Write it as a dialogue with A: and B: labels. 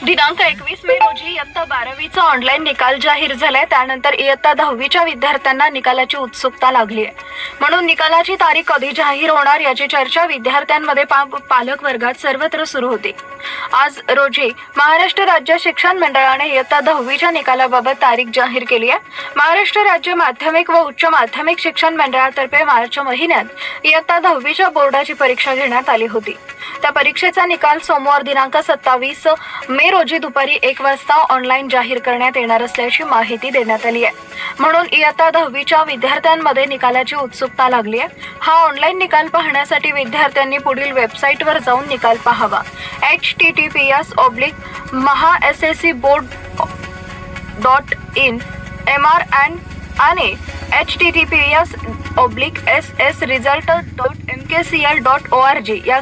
A: दिनांक 21 मे रोजी इयत्ता 12वीचा ऑनलाईन निकाल जाहीर झालाय। त्यानंतर इयत्ता 10वीच्या विद्यार्थ्यांना निकालाची उत्सुकता लागली आहे। म्हणून निकालाची तारीख कधी जाहीर होणार याची चर्चा विद्यार्थ्यांमध्ये पालक वर्गात सर्वत्र सुरू होती। आज रोजी महाराष्ट्र राज्य शिक्षण मंडळाने इयत्ता 10वीच्या निकालाबाबत तारीख जाहीर केली आहे। महाराष्ट्र राज्य माध्यमिक व उच्च माध्यमिक शिक्षण मंडळातर्फे मार्च महिन्यात इयत्ता 10वीच्या बोर्डाची परीक्षा घेण्यात आली होती। त्या परीक्षेचा निकाल सोमवार दिनांक 27 मे रोजी दुपारी 1 वाजता ऑनलाईन जाहीर करण्यात येणार असल्याची माहिती देण्यात आली आहे। म्हणून इयत्ता 10वीच्या विद्यार्थ्यांमध्ये निकालाची उत्सुकता लागली आहे। हा ऑनलाईन निकाल पाहण्यासाठी विद्यार्थ्यांनी पुढील वेबसाईटवर जाऊन निकाल पाहावा। https://mahasscboard.in MR आणि https://ssresult.mkcl.org या